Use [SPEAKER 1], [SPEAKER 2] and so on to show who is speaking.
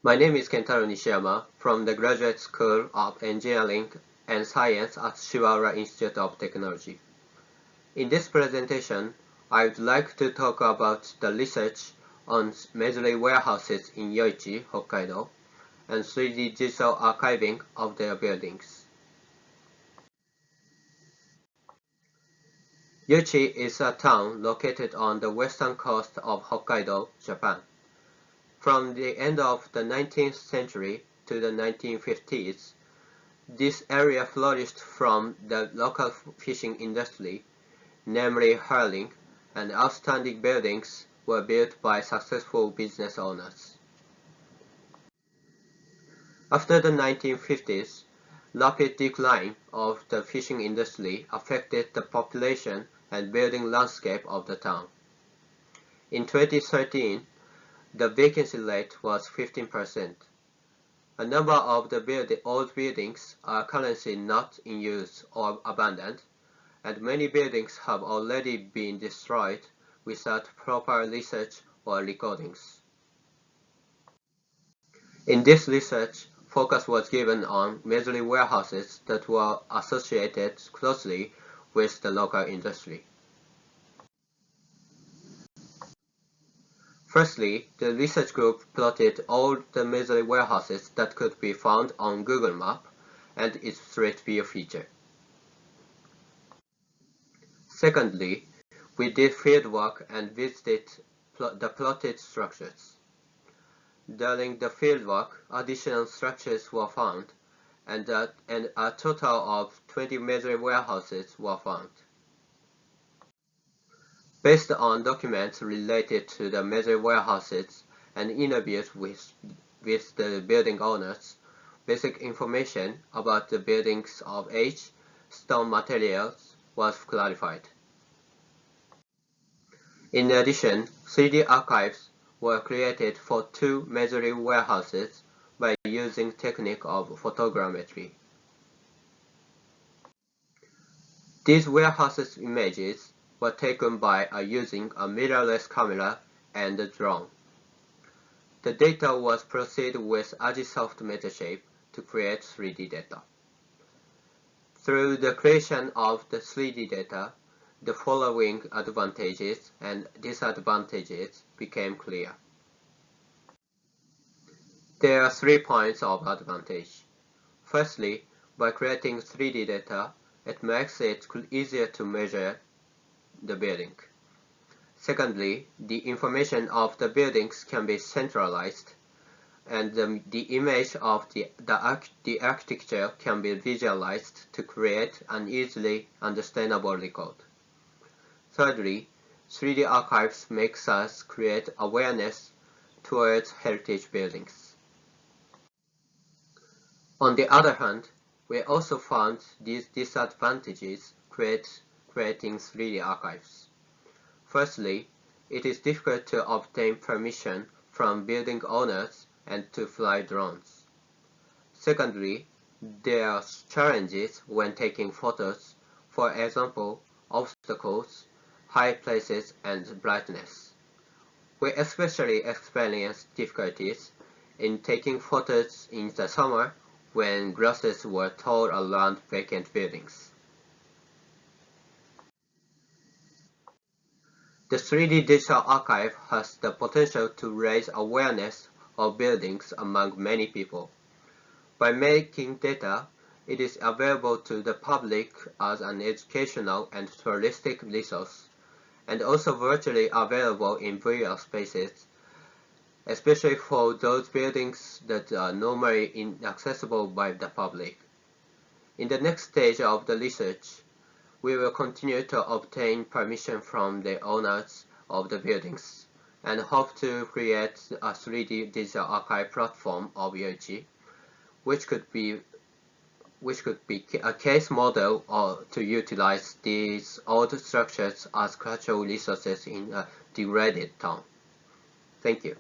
[SPEAKER 1] My name is Kentaro Nishiyama from the Graduate School of Engineering and Science at Shibaura Institute of Technology. In this presentation, I would like to talk about the research on Measly warehouses in Yoichi, Hokkaido, and 3D digital archiving of their buildings. Yoichi is a town located on the western coast of Hokkaido, Japan. From the end of the 19th century to the 1950s, this area flourished from the local fishing industry, namely herring, and outstanding buildings were built by successful business owners. After the 1950s, rapid decline of the fishing industry affected the population and building landscape of the town. In 2013, the vacancy rate was 15%. A number of the old buildings are currently not in use or abandoned, and many buildings have already been destroyed without proper research or recordings. In this research, focus was given on Measly warehouses that were associated closely with the local industry. Firstly, the research group plotted all the Measly warehouses that could be found on Google Map and its Street View feature. Secondly, we did fieldwork and visited the plotted structures. During the fieldwork, additional structures were found, and a total of 20 Measly warehouses were found. Based on documents related to the Measly warehouses and interviews with the building owners, basic information about the buildings of age, stone materials was clarified. In addition, 3D archives were created for 2 Measly warehouses by using technique of photogrammetry. These warehouses images were taken by using a mirrorless camera and a drone. The data was processed with Agisoft Metashape to create 3D data. Through the creation of the 3D data, the following advantages and disadvantages became clear. There are 3 points of advantage. Firstly, by creating 3D data, it makes it easier to measure the building. Secondly, the information of the buildings can be centralized, and the image of the architecture can be visualized to create an easily understandable record. Thirdly, 3D archives makes us create awareness towards heritage buildings. On the other hand, we also found these disadvantages creating 3D archives. Firstly, it is difficult to obtain permission from building owners and to fly drones. Secondly, there are challenges when taking photos, for example, obstacles, high places, and brightness. We especially experienced difficulties in taking photos in the summer when grasses were tall around vacant buildings. The 3D digital archive has the potential to raise awareness of buildings among many people. By making data, it is available to the public as an educational and touristic resource, and also virtually available in VR spaces, especially for those buildings that are normally inaccessible by the public. In the next stage of the research, we will continue to obtain permission from the owners of the buildings and hope to create a 3D digital archive platform of Yoichi, which could be a case model to utilize these old structures as cultural resources in a degraded town. Thank you.